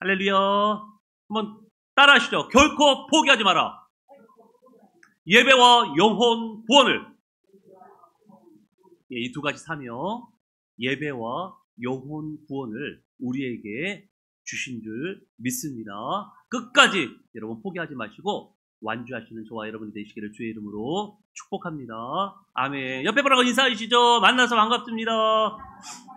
할렐루야. 한번 따라하시죠. 결코 포기하지 마라. 예배와 영혼 구원을. 이 두 가지 사명, 예배와 영혼 구원을 우리에게 주신 줄 믿습니다. 끝까지 여러분 포기하지 마시고 완주하시는 저와 여러분이 되시기를 주의 이름으로 축복합니다. 아멘. 옆에 분하고 인사하시죠. 만나서 반갑습니다.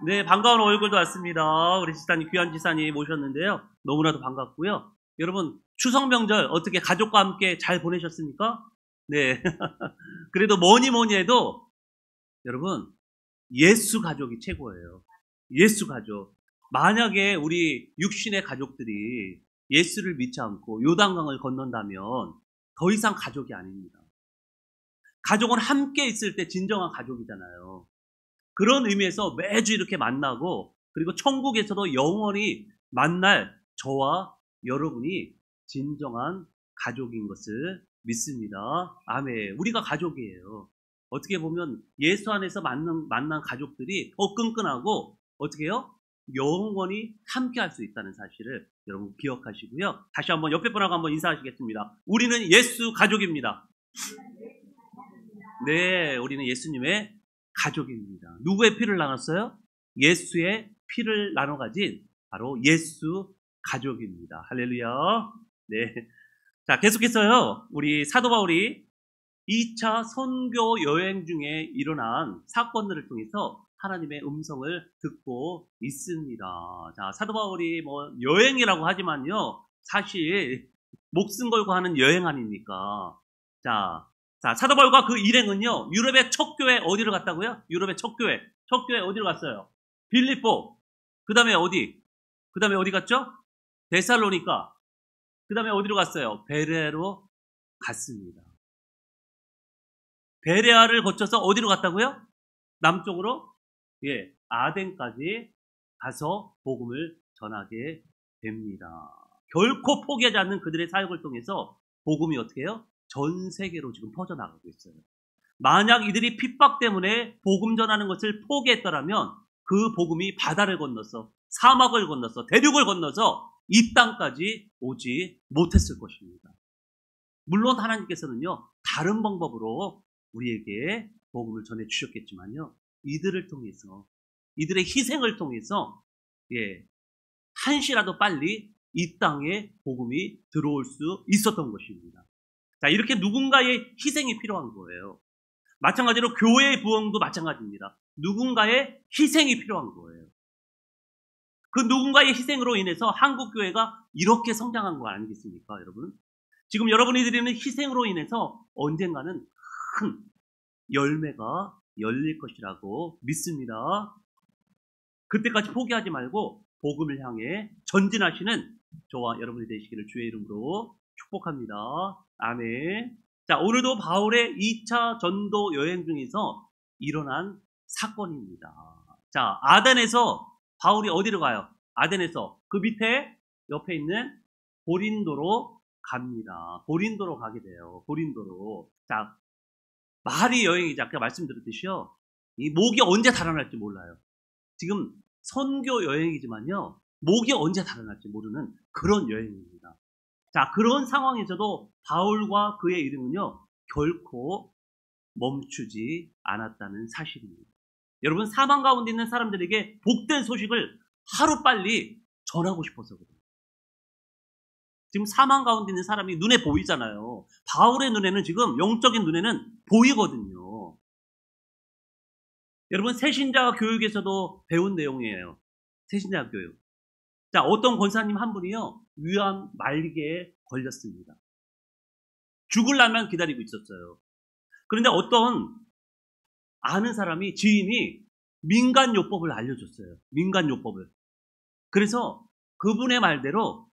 네, 반가운 얼굴도 왔습니다. 우리 지사님, 귀한 지사님 모셨는데요. 너무나도 반갑고요. 여러분, 추석 명절 어떻게 가족과 함께 잘 보내셨습니까? 네. 그래도 뭐니 해도 여러분, 예수 가족이 최고예요. 예수 가족. 만약에 우리 육신의 가족들이 예수를 믿지 않고 요단강을 건넌다면 더 이상 가족이 아닙니다. 가족은 함께 있을 때 진정한 가족이잖아요. 그런 의미에서 매주 이렇게 만나고 그리고 천국에서도 영원히 만날 저와 여러분이 진정한 가족인 것을 믿습니다. 아멘. 우리가 가족이에요. 어떻게 보면 예수 안에서 만난 가족들이 더 끈끈하고 어떻게 해요? 영원히 함께 할 수 있다는 사실을 여러분 기억하시고요. 다시 한번 옆에 분하고 한번 인사하시겠습니다. 우리는 예수 가족입니다. 네, 우리는 예수님의 가족입니다. 누구의 피를 나눴어요? 예수의 피를 나눠 가진 바로 예수 가족입니다. 할렐루야. 네. 자, 계속해서요. 우리 사도 바울이 2차 선교 여행 중에 일어난 사건들을 통해서 하나님의 음성을 듣고 있습니다. 자, 사도 바울이 뭐 여행이라고 하지만요. 사실 목숨 걸고 하는 여행 아닙니까? 자, 사도 바울과 그 일행은요. 유럽의 첫 교회 어디로 갔다고요? 유럽의 첫 교회. 첫 교회 어디로 갔어요? 빌립보. 그다음에 어디? 그다음에 어디 갔죠? 데살로니가. 그다음에 어디로 갔어요? 베레아로 갔습니다. 베레아를 거쳐서 어디로 갔다고요? 남쪽으로? 예, 아덴까지 가서 복음을 전하게 됩니다. 결코 포기하지 않는 그들의 사역을 통해서 복음이 어떻게 해요? 전 세계로 지금 퍼져나가고 있어요. 만약 이들이 핍박 때문에 복음 전하는 것을 포기했더라면 그 복음이 바다를 건너서 사막을 건너서 대륙을 건너서 이 땅까지 오지 못했을 것입니다. 물론 하나님께서는요, 다른 방법으로 우리에게 복음을 전해 주셨겠지만요, 이들을 통해서, 이들의 희생을 통해서, 한시라도 빨리 이 땅에 복음이 들어올 수 있었던 것입니다. 자, 이렇게 누군가의 희생이 필요한 거예요. 마찬가지로 교회의 부흥도 마찬가지입니다. 누군가의 희생이 필요한 거예요. 그 누군가의 희생으로 인해서 한국교회가 이렇게 성장한 거 아니겠습니까, 여러분? 지금 여러분이 드리는 희생으로 인해서 언젠가는 큰 열매가 열릴 것이라고 믿습니다. 그때까지 포기하지 말고 복음을 향해 전진하시는 저와 여러분이 되시기를 주의 이름으로 축복합니다. 아멘. 자, 오늘도 바울의 2차 전도 여행 중에서 일어난 사건입니다. 자, 아덴에서 바울이 어디로 가요? 아덴에서 그 밑에 옆에 있는 고린도로 갑니다. 고린도로 가게 돼요. 고린도로. 자, 말이 여행이죠. 아까 말씀드렸듯이요. 이 목이 언제 달아날지 몰라요. 지금 선교 여행이지만요. 목이 언제 달아날지 모르는 그런 여행입니다. 자, 그런 상황에서도 바울과 그의 이름은요. 결코 멈추지 않았다는 사실입니다. 여러분, 사망 가운데 있는 사람들에게 복된 소식을 하루빨리 전하고 싶어서 그래요. 지금 사망 가운데 있는 사람이 눈에 보이잖아요. 바울의 눈에는 지금 영적인 눈에는 보이거든요. 여러분, 새신자 교육에서도 배운 내용이에요. 새신자 교육. 자, 어떤 권사님 한 분이요. 위암 말기에 걸렸습니다. 죽을 날만 기다리고 있었어요. 그런데 어떤 아는 사람이, 지인이 민간요법을 알려줬어요. 민간요법을. 그래서 그분의 말대로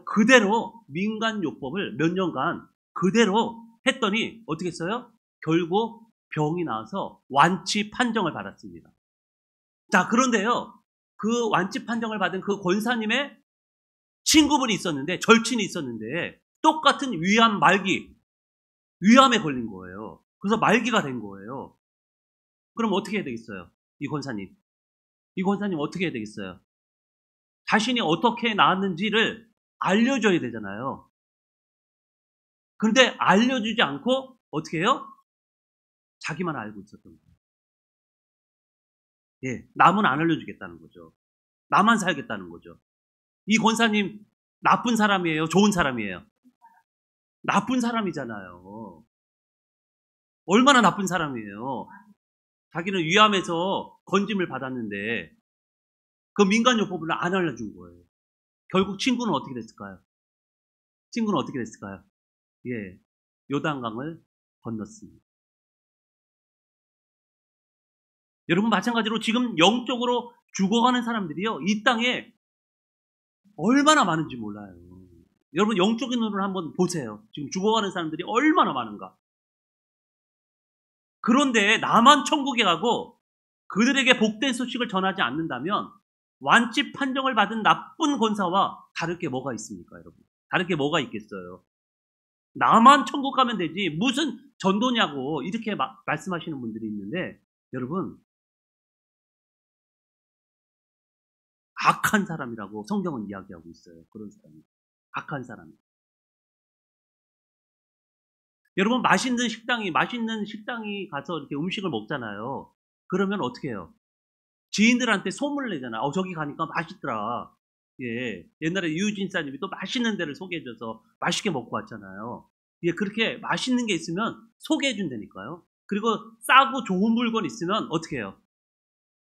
그대로 민간요법을 몇 년간 그대로 했더니 어떻게 했어요? 결국 병이 나와서 완치 판정을 받았습니다. 자, 그런데요. 그 완치 판정을 받은 그 권사님의 친구분이 있었는데, 절친이 있었는데 똑같은 위암 말기, 위암에 걸린 거예요. 그래서 말기가 된 거예요. 그럼 어떻게 해야 되겠어요? 이 권사님 어떻게 해야 되겠어요? 자신이 어떻게 나았는지를 알려줘야 되잖아요. 그런데 알려주지 않고 어떻게 해요? 자기만 알고 있었던 거예요. 예, 남은 안 알려주겠다는 거죠. 나만 살겠다는 거죠. 이 권사님 나쁜 사람이에요? 좋은 사람이에요? 나쁜 사람이잖아요. 얼마나 나쁜 사람이에요. 자기는 위암에서 건짐을 받았는데 그 민간요법을 안 알려준 거예요. 결국 친구는 어떻게 됐을까요? 친구는 어떻게 됐을까요? 예, 요단강을 건넜습니다. 여러분 마찬가지로 지금 영적으로 죽어가는 사람들이요. 이 땅에 얼마나 많은지 몰라요. 여러분 영적인 눈으로 한번 보세요. 지금 죽어가는 사람들이 얼마나 많은가. 그런데 나만 천국에 가고 그들에게 복된 소식을 전하지 않는다면 완치 판정을 받은 나쁜 권사와 다를 게 뭐가 있습니까, 여러분? 다를 게 뭐가 있겠어요? 나만 천국 가면 되지 무슨 전도냐고 이렇게 말씀하시는 분들이 있는데 여러분 악한 사람이라고 성경은 이야기하고 있어요. 그런 사람이. 악한 사람. 여러분 맛있는 식당이 가서 이렇게 음식을 먹잖아요. 그러면 어떻게 해요? 지인들한테 소문을 내잖아. 저기 가니까 맛있더라. 예. 옛날에 유진사님이 또 맛있는 데를 소개해줘서 맛있게 먹고 왔잖아요. 예, 그렇게 맛있는 게 있으면 소개해준다니까요. 그리고 싸고 좋은 물건 있으면 어떻게 해요?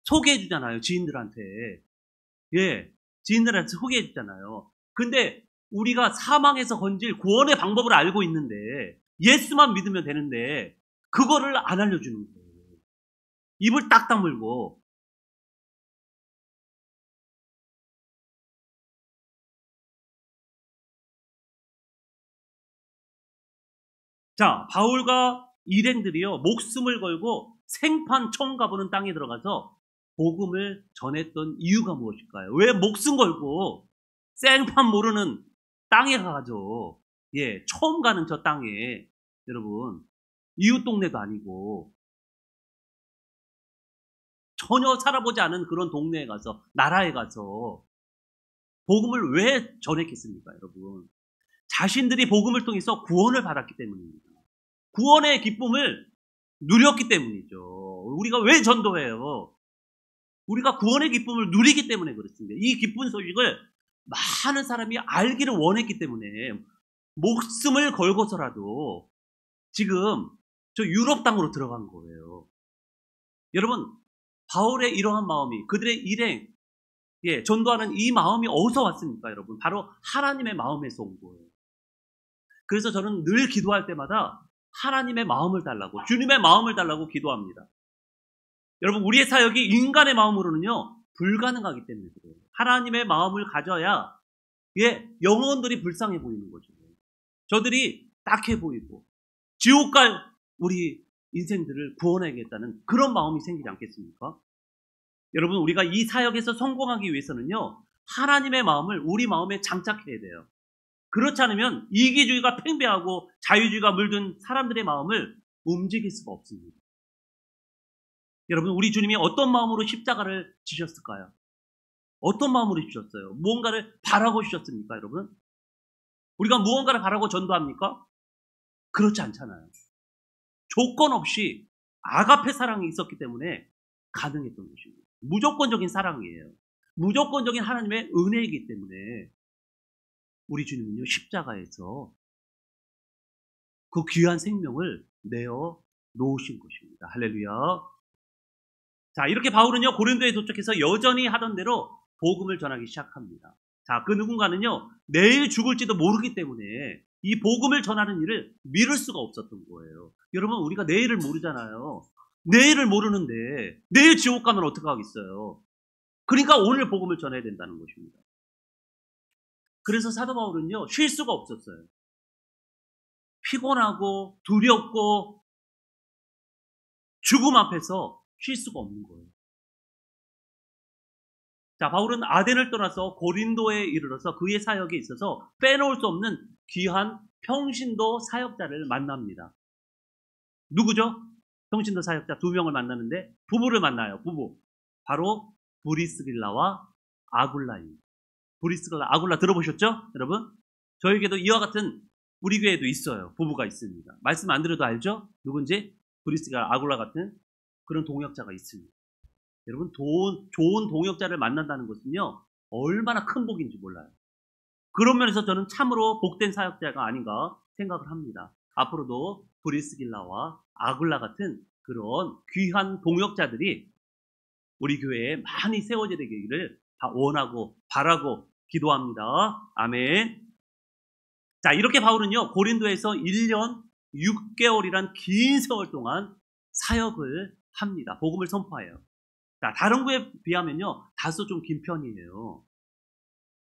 소개해주잖아요. 지인들한테. 예. 지인들한테 소개해주잖아요. 근데 우리가 사망에서 건질 구원의 방법을 알고 있는데 예수만 믿으면 되는데 그거를 안 알려주는 거예요. 입을 딱 다물고 자, 바울과 일행들이요, 목숨을 걸고 생판 처음 가보는 땅에 들어가서 복음을 전했던 이유가 무엇일까요? 왜 목숨 걸고 생판 모르는 땅에 가죠? 예, 처음 가는 저 땅에, 여러분, 이웃 동네도 아니고, 전혀 살아보지 않은 그런 동네에 가서, 나라에 가서, 복음을 왜 전했겠습니까, 여러분? 자신들이 복음을 통해서 구원을 받았기 때문입니다. 구원의 기쁨을 누렸기 때문이죠. 우리가 왜 전도해요? 우리가 구원의 기쁨을 누리기 때문에 그렇습니다. 이 기쁜 소식을 많은 사람이 알기를 원했기 때문에 목숨을 걸고서라도 지금 저 유럽 땅으로 들어간 거예요. 여러분, 바울의 이러한 마음이 그들의 일행, 예, 전도하는 이 마음이 어디서 왔습니까, 여러분? 바로 하나님의 마음에서 온 거예요. 그래서 저는 늘 기도할 때마다 하나님의 마음을 달라고, 주님의 마음을 달라고 기도합니다. 여러분, 우리의 사역이 인간의 마음으로는요, 불가능하기 때문에 그래요. 하나님의 마음을 가져야, 예, 영혼들이 불쌍해 보이는 거죠. 저들이 딱해 보이고, 지옥 갈 우리 인생들을 구원하겠다는 그런 마음이 생기지 않겠습니까? 여러분, 우리가 이 사역에서 성공하기 위해서는요, 하나님의 마음을 우리 마음에 장착해야 돼요. 그렇지 않으면 이기주의가 팽배하고 자유주의가 물든 사람들의 마음을 움직일 수가 없습니다. 여러분, 우리 주님이 어떤 마음으로 십자가를 지셨을까요? 어떤 마음으로 지셨어요? 무언가를 바라고 지셨습니까, 여러분? 우리가 무언가를 바라고 전도합니까? 그렇지 않잖아요. 조건 없이 아가페 사랑이 있었기 때문에 가능했던 것입니다. 무조건적인 사랑이에요. 무조건적인 하나님의 은혜이기 때문에 우리 주님은요, 십자가에서 그 귀한 생명을 내어 놓으신 것입니다. 할렐루야. 자, 이렇게 바울은요, 고린도에 도착해서 여전히 하던 대로 복음을 전하기 시작합니다. 자, 그 누군가는요, 내일 죽을지도 모르기 때문에 이 복음을 전하는 일을 미룰 수가 없었던 거예요. 여러분, 우리가 내일을 모르잖아요. 내일을 모르는데 내일 지옥 가면 어떡하겠어요? 그러니까 오늘 복음을 전해야 된다는 것입니다. 그래서 사도 바울은요, 쉴 수가 없었어요. 피곤하고 두렵고 죽음 앞에서 쉴 수가 없는 거예요. 자, 바울은 아덴을 떠나서 고린도에 이르러서 그의 사역에 있어서 빼놓을 수 없는 귀한 평신도 사역자를 만납니다. 누구죠? 평신도 사역자 2명을 만나는데 부부를 만나요. 부부. 바로 브리스길라와 아굴라입니다. 브리스가 아굴라 들어보셨죠? 여러분? 저에게도 이와 같은 우리 교회에도 있어요. 부부가 있습니다. 말씀 안 드려도 알죠? 누군지? 브리스가 아굴라 같은 그런 동역자가 있습니다. 여러분, 좋은 동역자를 만난다는 것은요, 얼마나 큰 복인지 몰라요. 그런 면에서 저는 참으로 복된 사역자가 아닌가 생각을 합니다. 앞으로도 브리스길라와 아굴라 같은 그런 귀한 동역자들이 우리 교회에 많이 세워지기를 원하고 바라고 기도합니다. 아멘. 자, 이렇게 바울은요, 고린도에서 1년 6개월이란 긴 세월 동안 사역을 합니다. 복음을 선포해요. 자, 다른 교회에 비하면요, 다소 좀 긴 편이에요.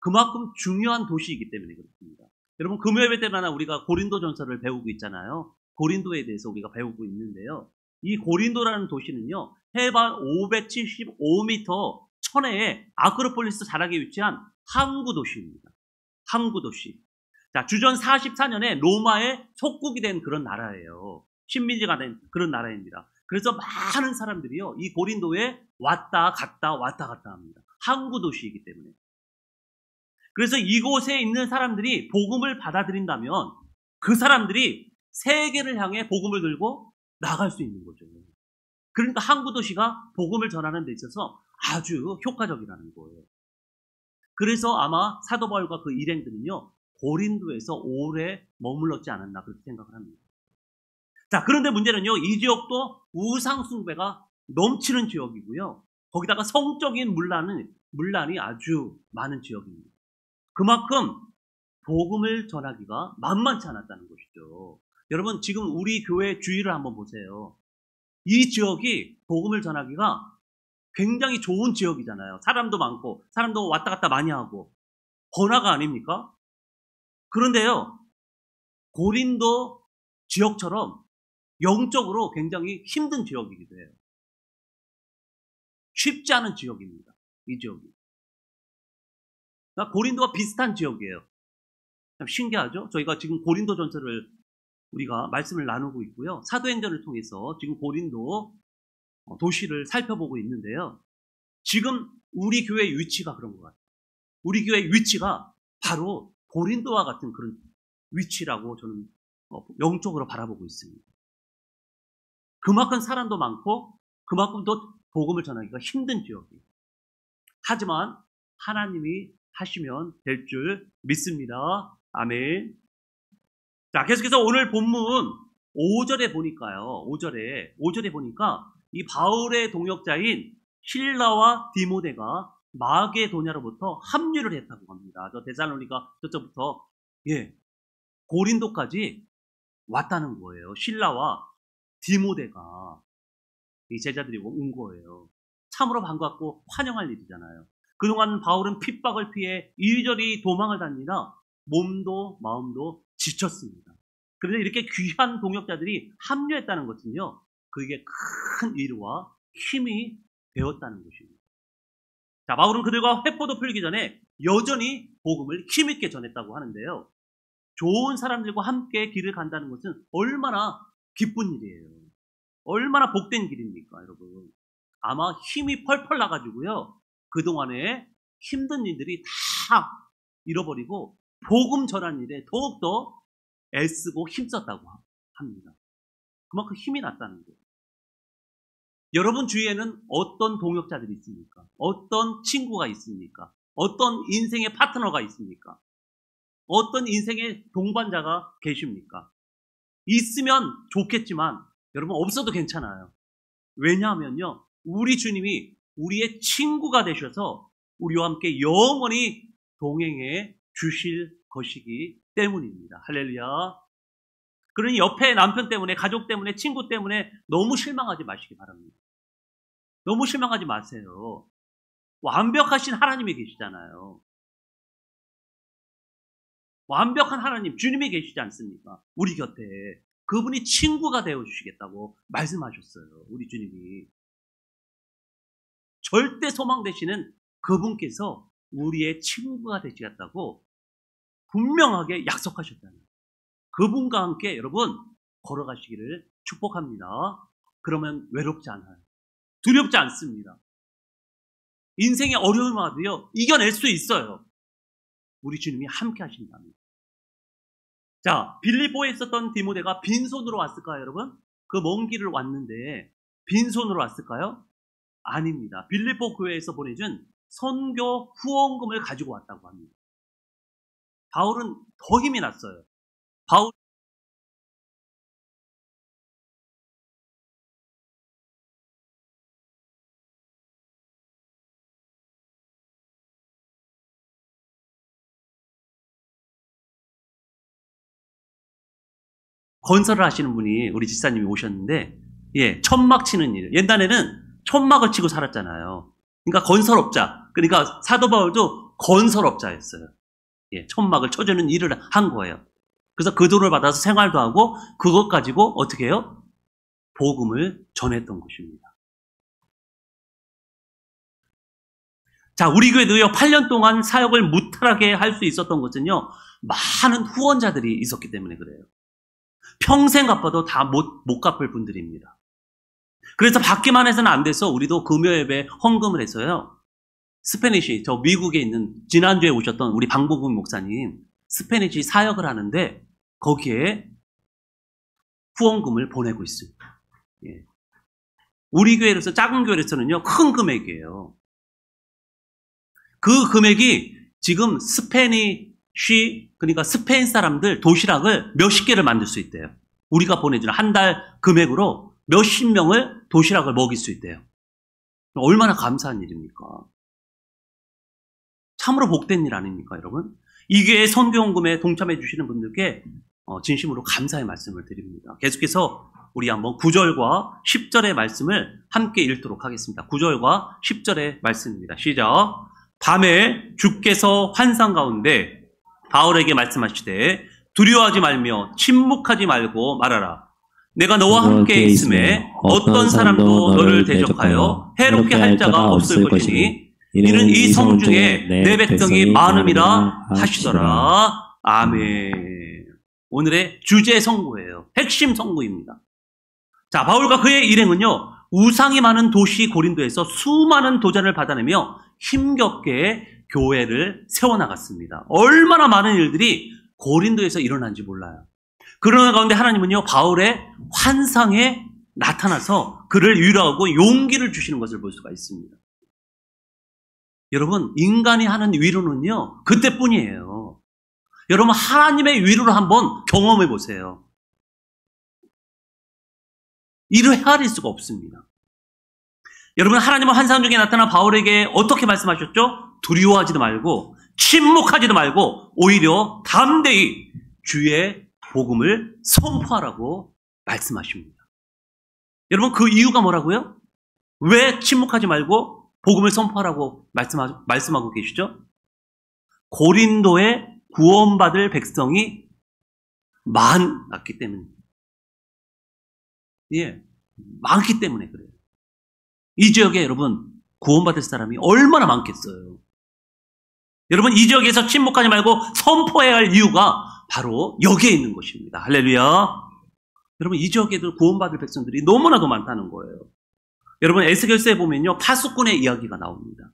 그만큼 중요한 도시이기 때문에 그렇습니다. 여러분, 금요일 때마다 우리가 고린도 전서를 배우고 있잖아요. 고린도에 대해서 우리가 배우고 있는데요. 이 고린도라는 도시는요, 해발 575m 천혜의 아크로폴리스 자락에 위치한 항구 도시입니다. 항구 도시. 자, 주전 44년에 로마의 속국이 된 그런 나라예요. 식민지가 된 그런 나라입니다. 그래서 많은 사람들이요, 이 고린도에 왔다 갔다 합니다. 항구 도시이기 때문에. 그래서 이곳에 있는 사람들이 복음을 받아들인다면 그 사람들이 세계를 향해 복음을 들고 나갈 수 있는 거죠. 그러니까 항구 도시가 복음을 전하는 데 있어서 아주 효과적이라는 거예요. 그래서 아마 사도 바울과 그 일행들은요, 고린도에서 오래 머물렀지 않았나 그렇게 생각을 합니다. 자, 그런데 문제는요, 이 지역도 우상 숭배가 넘치는 지역이고요. 거기다가 성적인 문란이 아주 많은 지역입니다. 그만큼 복음을 전하기가 만만치 않았다는 것이죠. 여러분, 지금 우리 교회 주위를 한번 보세요. 이 지역이 복음을 전하기가 굉장히 좋은 지역이잖아요. 사람도 많고 사람도 왔다 갔다 많이 하고 번화가 아닙니까? 그런데요, 고린도 지역처럼 영적으로 굉장히 힘든 지역이기도 해요. 쉽지 않은 지역입니다. 이 지역이. 그러니까 고린도와 비슷한 지역이에요. 참 신기하죠? 저희가 지금 고린도 전서를 우리가 말씀을 나누고 있고요. 사도행전을 통해서 지금 고린도 도시를 살펴보고 있는데요. 지금 우리 교회의 위치가 그런 것 같아요. 우리 교회의 위치가 바로 고린도와 같은 그런 위치라고 저는 영적으로 바라보고 있습니다. 그만큼 사람도 많고 그만큼 더 복음을 전하기가 힘든 지역이에요. 하지만 하나님이 하시면 될 줄 믿습니다. 아멘. 자, 계속해서 오늘 본문 5절에 보니까요. 5절에 보니까 이 바울의 동역자인 실라와 디모데가 마게도냐로부터 합류를 했다고 합니다. 저 데살로니가 저쪽부터 고린도까지 왔다는 거예요. 실라와 디모데가 이 제자들이 온 거예요. 참으로 반갑고 환영할 일이잖아요. 그동안 바울은 핍박을 피해 이리저리 도망을 다니라 몸도 마음도 지쳤습니다. 그런데 이렇게 귀한 동역자들이 합류했다는 것은요, 그게 큰 위로와 힘이 되었다는 것입니다. 자, 바울은 그들과 회포도 풀기 전에 여전히 복음을 힘있게 전했다고 하는데요. 좋은 사람들과 함께 길을 간다는 것은 얼마나 기쁜 일이에요. 얼마나 복된 길입니까, 여러분. 아마 힘이 펄펄 나가지고요, 그동안에 힘든 일들이 다 잃어버리고 복음 전한 일에 더욱더 애쓰고 힘썼다고 합니다. 그만큼 힘이 났다는 거예요. 여러분 주위에는 어떤 동역자들이 있습니까? 어떤 친구가 있습니까? 어떤 인생의 파트너가 있습니까? 어떤 인생의 동반자가 계십니까? 있으면 좋겠지만 여러분 없어도 괜찮아요. 왜냐하면요, 우리 주님이 우리의 친구가 되셔서 우리와 함께 영원히 동행해 주실 것이기 때문입니다. 할렐루야. 그러니 옆에 남편 때문에, 가족 때문에, 친구 때문에 너무 실망하지 마시기 바랍니다. 너무 실망하지 마세요. 완벽하신 하나님이 계시잖아요. 완벽한 하나님, 주님이 계시지 않습니까? 우리 곁에. 그분이 친구가 되어주시겠다고 말씀하셨어요. 우리 주님이. 절대 소망 되시는 그분께서 우리의 친구가 되시겠다고 분명하게 약속하셨잖아요. 그분과 함께 여러분 걸어가시기를 축복합니다. 그러면 외롭지 않아요. 두렵지 않습니다. 인생의 어려움을 와도요, 이겨낼 수 있어요. 우리 주님이 함께 하신답니다. 자, 빌립보에 있었던 디모데가 빈손으로 왔을까요, 여러분? 그 먼 길을 왔는데 빈손으로 왔을까요? 아닙니다. 빌립보 교회에서 보내준 선교 후원금을 가지고 왔다고 합니다. 바울은 더 힘이 났어요. 바울 건설을 하시는 분이 우리 집사님이 오셨는데, 예, 천막 치는 일. 옛날에는 천막을 치고 살았잖아요. 그러니까 건설업자. 그러니까 사도 바울도 건설업자였어요. 예, 천막을 쳐주는 일을 한 거예요. 그래서 그 돈을 받아서 생활도 하고 그것 가지고 어떻게 해요? 복음을 전했던 것입니다. 자, 우리 교회도요, 8년 동안 사역을 무탈하게 할 수 있었던 것은요, 많은 후원자들이 있었기 때문에 그래요. 평생 갚아도 다 못 갚을 분들입니다. 그래서 받기만 해서는 안 돼서 우리도 금요예배 헌금을 해서요. 스페니시, 저 미국에 있는 지난주에 오셨던 우리 방복훈 목사님 스페니시 사역을 하는데 거기에 후원금을 보내고 있습니다. 예. 우리 교회로서 작은 교회로서는요, 큰 금액이에요. 그 금액이 지금 스페니시, 그러니까 스페인 사람들 도시락을 몇십 개를 만들 수 있대요. 우리가 보내주는 한 달 금액으로 몇십 명을 도시락을 먹일 수 있대요. 얼마나 감사한 일입니까? 참으로 복된 일 아닙니까, 여러분? 이 교회 선교헌금에 동참해 주시는 분들께 진심으로 감사의 말씀을 드립니다. 계속해서 우리 한번 9절과 10절의 말씀을 함께 읽도록 하겠습니다. 9절과 10절의 말씀입니다. 시작. 밤에 주께서 환상 가운데 바울에게 말씀하시되 두려워하지 말며 침묵하지 말고 말하라. 내가 너와 함께 있음에 어떤 사람도 너를 대적하여 해롭게 할 자가 없을 것이니 이는 이 성 중에 내 백성이 많음이라 하시더라. 아멘. 오늘의 주제 선고예요. 핵심 선고입니다. 자, 바울과 그의 일행은요, 우상이 많은 도시 고린도에서 수많은 도전을 받아내며 힘겹게 교회를 세워나갔습니다. 얼마나 많은 일들이 고린도에서 일어난지 몰라요. 그러는 가운데 하나님은요, 바울의 환상에 나타나서 그를 위로하고 용기를 주시는 것을 볼 수가 있습니다. 여러분, 인간이 하는 위로는요, 그때뿐이에요. 여러분, 하나님의 위로를 한번 경험해 보세요. 이를 헤아릴 수가 없습니다. 여러분, 하나님은 환상 중에 나타난 바울에게 어떻게 말씀하셨죠? 두려워하지도 말고 침묵하지도 말고 오히려 담대히 주의 복음을 선포하라고 말씀하십니다. 여러분, 그 이유가 뭐라고요? 왜 침묵하지 말고 복음을 선포하라고 말씀하고 계시죠? 고린도에 구원받을 백성이 많았기 때문입니다. 예, 많기 때문에 그래요. 이 지역에 여러분 구원받을 사람이 얼마나 많겠어요. 여러분, 이 지역에서 침묵하지 말고 선포해야 할 이유가 바로 여기에 있는 것입니다. 할렐루야. 여러분, 이 지역에도 구원받을 백성들이 너무나도 많다는 거예요. 여러분, 에스겔서에 보면요, 파수꾼의 이야기가 나옵니다.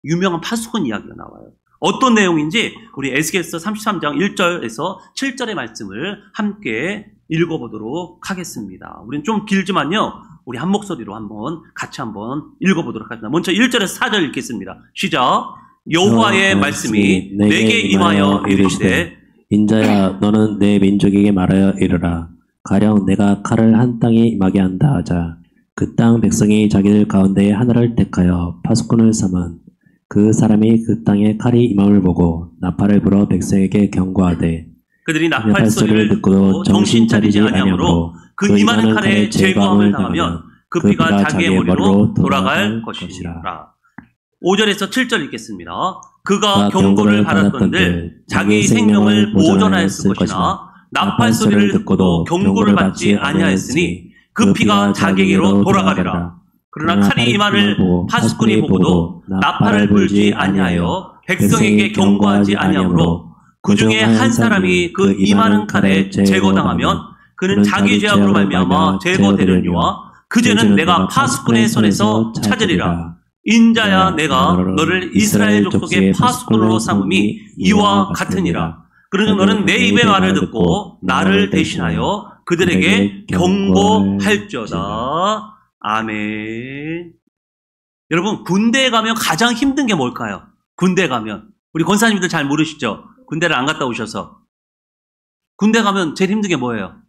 유명한 파수꾼 이야기가 나와요. 어떤 내용인지 우리 에스겔서 33장 1절에서 7절의 말씀을 함께 읽어보도록 하겠습니다. 우리는 좀 길지만요, 우리 한 목소리로 같이 한번 읽어보도록 하겠습니다. 먼저 1절에서 4절 읽겠습니다. 시작. 여호와의 말씀이 내게 임하여 이르시되 인자야, 너는 내 민족에게 말하여 이르라. 가령 내가 칼을 한 땅에 임하게 한다 하자. 그 땅 백성이 자기들 가운데 하나를 택하여 파수꾼을 삼은 그 사람이 그 땅에 칼이 임함을 보고 나팔을 불어 백성에게 경고하되 그들이 나팔 소리를 듣고도 정신 차리지 아니하므로 그 임하는 칼에 제거함을 당하면 그 피가 자기의 머리로 돌아갈 것이라. 5절에서 7절 읽겠습니다. 그가 경고를 받았건들 자기 생명을 보존하였을 것이나 나팔 소리를 듣고도 경고를 받지 아니하였으니 그 피가 자기에게로 돌아가리라. 그러나 칼이 임함을 파수꾼이 보고도 나팔을 불지 아니하여 백성에게 경고하지 아니하므로 그 중에 한 사람이 그 임하는 칼에 제거당하면 그는 자기 죄악으로 말미암아 제거되려니와 그 죄는 내가 파수꾼의 손에서 찾으리라. 인자야 내가 너를 이스라엘 족속의 파수꾼으로 삼음이 이와 같으니라. 그러니 너는 내 입의 말을 듣고 나를 대신하여 그들에게 경고할지어다. 아멘. 여러분, 군대에 가면 가장 힘든 게 뭘까요? 군대에 가면. 우리 권사님들 잘 모르시죠? 군대를 안 갔다 오셔서. 군대 가면 제일 힘든 게 뭐예요?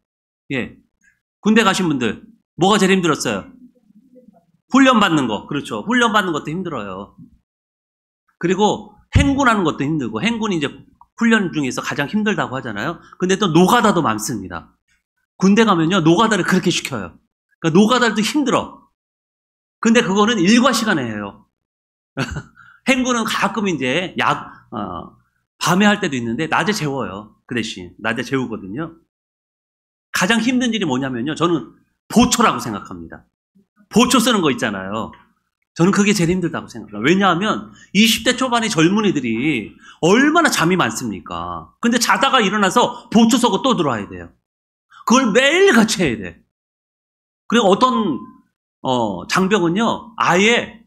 예. 군대 가신 분들, 뭐가 제일 힘들었어요? 훈련 받는 거. 그렇죠. 훈련 받는 것도 힘들어요. 그리고 행군하는 것도 힘들고, 행군이 이제 훈련 중에서 가장 힘들다고 하잖아요. 근데 또 노가다도 많습니다. 군대 가면요, 노가다를 그렇게 시켜요. 그러니까 노가다도 힘들어. 근데 그거는 일과 시간에 해요. 행군은 가끔 이제 밤에 할 때도 있는데, 낮에 재워요. 그 대신. 낮에 재우거든요. 가장 힘든 일이 뭐냐면요, 저는 보초라고 생각합니다. 보초 쓰는 거 있잖아요. 저는 그게 제일 힘들다고 생각해요. 왜냐하면 20대 초반의 젊은이들이 얼마나 잠이 많습니까? 근데 자다가 일어나서 보초 쓰고 또 들어와야 돼요. 그걸 매일 같이 해야 돼. 그리고 어떤 장병은요, 아예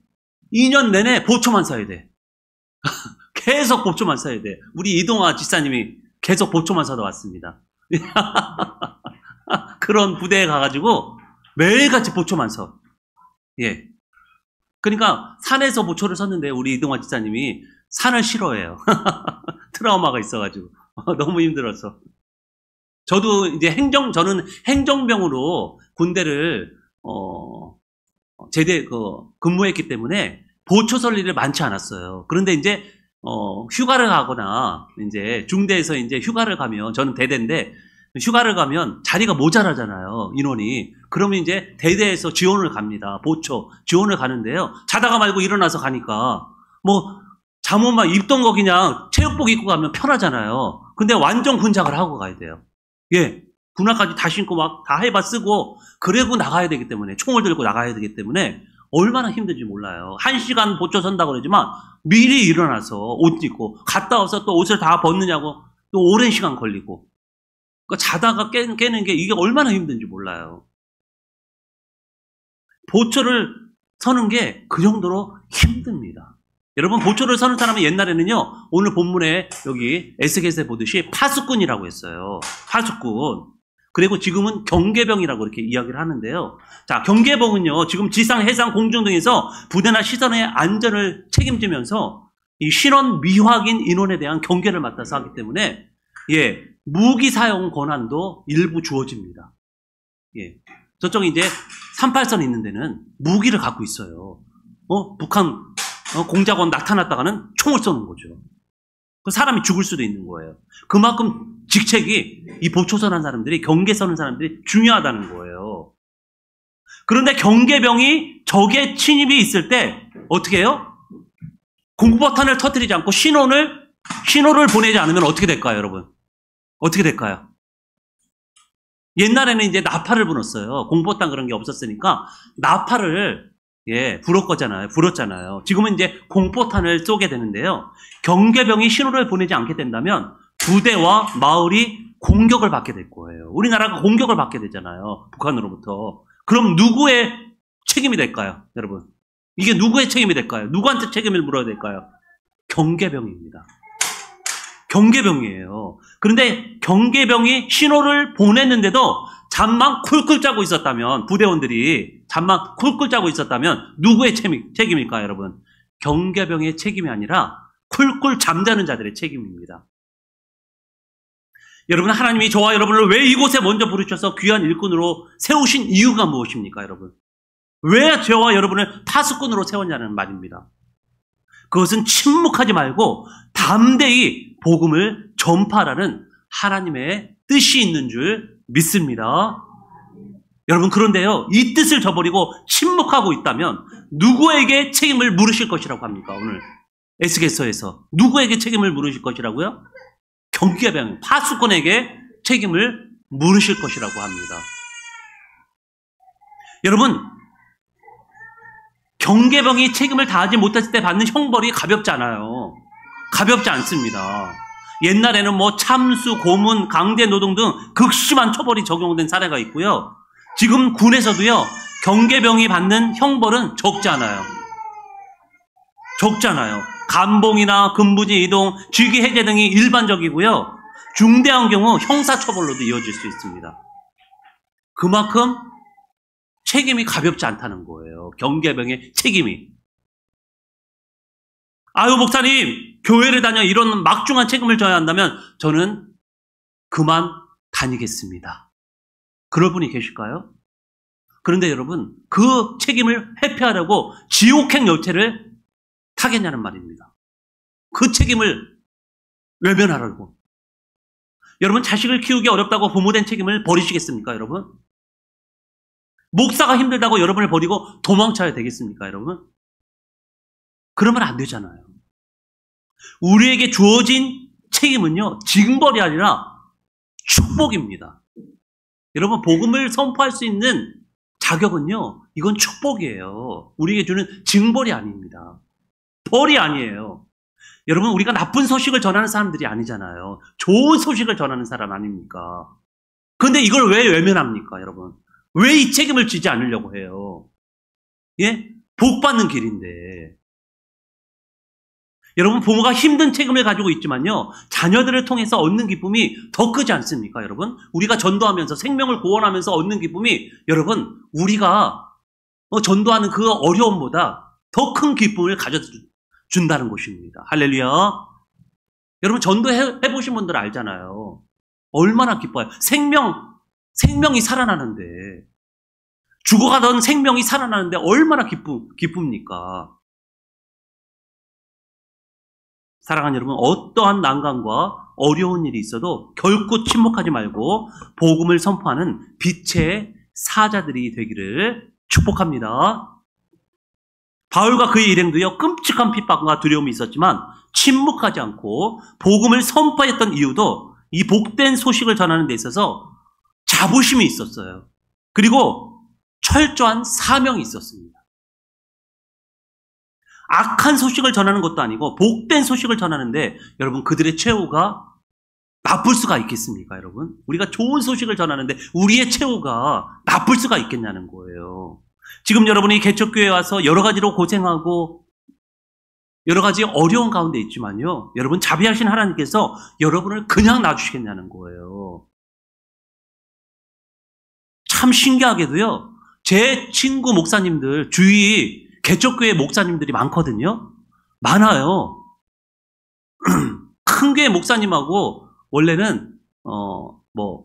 2년 내내 보초만 써야 돼. 계속 보초만 써야 돼. 우리 이동화 지사님이 계속 보초만 써다 왔습니다. 그런 부대에 가가지고 매일같이 보초만 써. 예. 그러니까 산에서 보초를 섰는데 우리 이동화 지사님이 산을 싫어해요. 트라우마가 있어가지고 너무 힘들어서. 저도 이제 저는 행정병으로 군대를 근무했기 때문에 보초 설 일이 많지 않았어요. 그런데 이제 휴가를 가거나 이제 중대에서 이제 휴가를 가면, 저는 대대인데 휴가를 가면 자리가 모자라잖아요, 인원이. 그러면 이제 대대에서 지원을 갑니다. 보초 지원을 가는데요, 자다가 말고 일어나서 가니까 뭐 잠옷만 입던 거 그냥 체육복 입고 가면 편하잖아요. 근데 완전 군장을 하고 가야 돼요. 예, 군화까지 다 신고 막 다 해봐 쓰고 그러고 나가야 되기 때문에, 총을 들고 나가야 되기 때문에 얼마나 힘든지 몰라요. 1시간 보초 선다고 그러지만 미리 일어나서 옷 입고 갔다 와서 또 옷을 다 벗느냐고 또 오랜 시간 걸리고, 그러니까 자다가 깨는 게 이게 얼마나 힘든지 몰라요. 보초를 서는 게 그 정도로 힘듭니다. 여러분, 보초를 서는 사람은 옛날에는요, 오늘 본문에 여기 에스겔서에 보듯이 파수꾼이라고 했어요. 파수꾼. 그리고 지금은 경계병이라고 이렇게 이야기를 하는데요. 자, 경계병은요, 지금 지상, 해상, 공중 등에서 부대나 시설의 안전을 책임지면서 이 신원 미확인 인원에 대한 경계를 맡아서 하기 때문에, 예, 무기 사용 권한도 일부 주어집니다. 예. 저쪽에 이제 38선 있는 데는 무기를 갖고 있어요. 북한 공작원 나타났다가는 총을 쏘는 거죠. 사람이 죽을 수도 있는 거예요. 그만큼 직책이, 이 보초선 한 사람들이, 경계 서는 사람들이 중요하다는 거예요. 그런데 경계병이 적의 침입이 있을 때 어떻게 해요? 공포탄을 터뜨리지 않고 신호를 보내지 않으면 어떻게 될까요, 여러분? 어떻게 될까요? 옛날에는 이제 나팔을 불었어요. 공포탄 그런 게 없었으니까 나팔을 불었잖아요. 지금은 이제 공포탄을 쏘게 되는데요. 경계병이 신호를 보내지 않게 된다면 부대와 마을이 공격을 받게 될 거예요. 우리나라가 공격을 받게 되잖아요, 북한으로부터. 그럼 누구의 책임이 될까요, 여러분? 이게 누구의 책임이 될까요? 누구한테 책임을 물어야 될까요? 경계병입니다. 경계병이에요. 그런데 경계병이 신호를 보냈는데도 잠만 쿨쿨 자고 있었다면, 부대원들이 잠만 쿨쿨 자고 있었다면 누구의 책임일까요, 여러분? 경계병의 책임이 아니라 쿨쿨 잠자는 자들의 책임입니다. 여러분, 하나님이 저와 여러분을 왜 이곳에 먼저 부르셔서 귀한 일꾼으로 세우신 이유가 무엇입니까, 여러분? 왜 저와 여러분을 파수꾼으로 세웠냐는 말입니다. 그것은 침묵하지 말고 담대히 복음을 전파하라는 하나님의 뜻이 있는 줄 믿습니다. 여러분, 그런데요, 이 뜻을 저버리고 침묵하고 있다면 누구에게 책임을 물으실 것이라고 합니까? 오늘 에스겔서에서 누구에게 책임을 물으실 것이라고요? 경계병, 파수꾼에게 책임을 물으실 것이라고 합니다. 여러분, 경계병이 책임을 다하지 못했을 때 받는 형벌이 가볍지 않아요. 가볍지 않습니다. 옛날에는 뭐 참수, 고문, 강제 노동 등 극심한 처벌이 적용된 사례가 있고요. 지금 군에서도요, 경계병이 받는 형벌은 적지 않아요. 적잖아요. 감봉이나 근무지 이동, 직위 해제 등이 일반적이고요. 중대한 경우 형사처벌로도 이어질 수 있습니다. 그만큼 책임이 가볍지 않다는 거예요. 경계병의 책임이. 아유, 목사님, 교회를 다녀 이런 막중한 책임을 져야 한다면 저는 그만 다니겠습니다. 그럴 분이 계실까요? 그런데 여러분, 그 책임을 회피하려고 지옥행 열차를 타겠냐는 말입니다. 그 책임을 외면하려고. 여러분, 자식을 키우기 어렵다고 부모된 책임을 버리시겠습니까, 여러분? 목사가 힘들다고 여러분을 버리고 도망쳐야 되겠습니까, 여러분? 그러면 안 되잖아요. 우리에게 주어진 책임은요, 징벌이 아니라 축복입니다. 여러분, 복음을 선포할 수 있는 자격은요, 이건 축복이에요. 우리에게 주는 징벌이 아닙니다. 벌이 아니에요. 여러분, 우리가 나쁜 소식을 전하는 사람들이 아니잖아요. 좋은 소식을 전하는 사람 아닙니까? 그런데 이걸 왜 외면합니까, 여러분? 왜 이 책임을 지지 않으려고 해요? 예? 복 받는 길인데. 여러분, 부모가 힘든 책임을 가지고 있지만요, 자녀들을 통해서 얻는 기쁨이 더 크지 않습니까, 여러분? 우리가 전도하면서 생명을 구원하면서 얻는 기쁨이, 여러분, 우리가 전도하는 그 어려움보다 더 큰 기쁨을 가져준다는 것입니다. 할렐루야. 여러분, 전도해보신 분들 알잖아요. 얼마나 기뻐요. 생명이 살아나는데, 죽어가던 생명이 살아나는데 얼마나 기쁩니까? 사랑하는 여러분, 어떠한 난관과 어려운 일이 있어도 결코 침묵하지 말고 복음을 선포하는 빛의 사자들이 되기를 축복합니다. 바울과 그의 일행도요, 끔찍한 핍박과 두려움이 있었지만 침묵하지 않고 복음을 선포했던 이유도 이 복된 소식을 전하는 데 있어서 자부심이 있었어요. 그리고 철저한 사명이 있었습니다. 악한 소식을 전하는 것도 아니고 복된 소식을 전하는데 여러분, 그들의 최후가 나쁠 수가 있겠습니까, 여러분? 우리가 좋은 소식을 전하는데 우리의 최후가 나쁠 수가 있겠냐는 거예요. 지금 여러분이 개척교회에 와서 여러 가지로 고생하고 여러 가지 어려운 가운데 있지만요, 여러분, 자비하신 하나님께서 여러분을 그냥 놔주시겠냐는 거예요. 참 신기하게도요, 제 친구 목사님들, 주위 개척교회 목사님들이 많거든요. 많아요. 큰 교회 목사님하고 원래는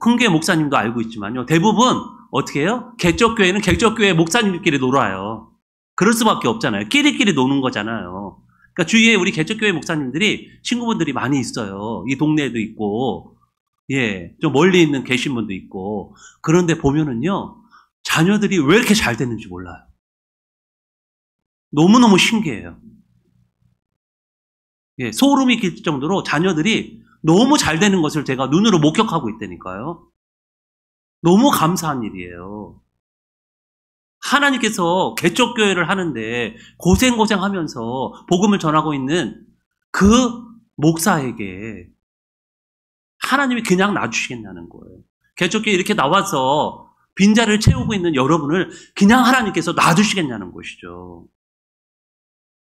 큰 교회 목사님도 알고 있지만요, 대부분 어떻게 해요? 개척교회는 개척교회 목사님들끼리 놀아요. 그럴 수밖에 없잖아요. 끼리끼리 노는 거잖아요. 그러니까 주위에 우리 개척교회 목사님들이 친구분들이 많이 있어요. 이 동네에도 있고, 예, 좀 멀리 있는 계신 분도 있고. 그런데 보면은요, 자녀들이 왜 이렇게 잘 됐는지 몰라요. 너무너무 신기해요. 예, 소름이 끼칠 정도로 자녀들이 너무 잘 되는 것을 제가 눈으로 목격하고 있다니까요. 너무 감사한 일이에요. 하나님께서 개척교회를 하는데 고생하면서 복음을 전하고 있는 그 목사에게 하나님이 그냥 놔주시겠냐는 거예요. 개척교회 이렇게 나와서 빈자리를 채우고 있는 여러분을 그냥 하나님께서 놔두시겠냐는 것이죠.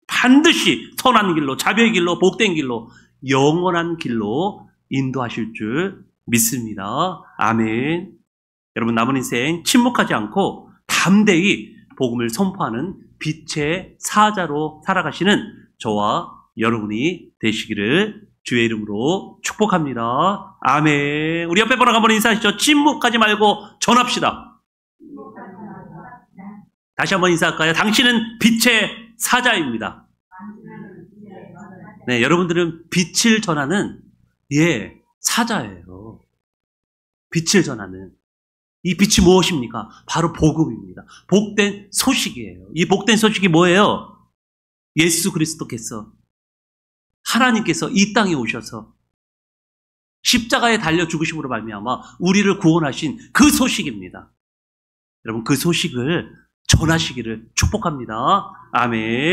반드시 선한 길로, 자비의 길로, 복된 길로, 영원한 길로 인도하실 줄 믿습니다. 아멘. 여러분, 남은 인생 침묵하지 않고 담대히 복음을 선포하는 빛의 사자로 살아가시는 저와 여러분이 되시기를 주의 이름으로 축복합니다. 아멘. 우리 옆에 분하고 한번 인사하시죠. 침묵하지 말고 전합시다. 다시 한번 인사할까요? 당신은 빛의 사자입니다. 네, 여러분들은 빛을 전하는, 예, 사자예요. 빛을 전하는. 이 빛이 무엇입니까? 바로 복음입니다. 복된 소식이에요. 이 복된 소식이 뭐예요? 예수 그리스도께서, 하나님께서 이 땅에 오셔서 십자가에 달려 죽으심으로 말미암아 우리를 구원하신 그 소식입니다. 여러분, 그 소식을 전하시기를 축복합니다. 아멘.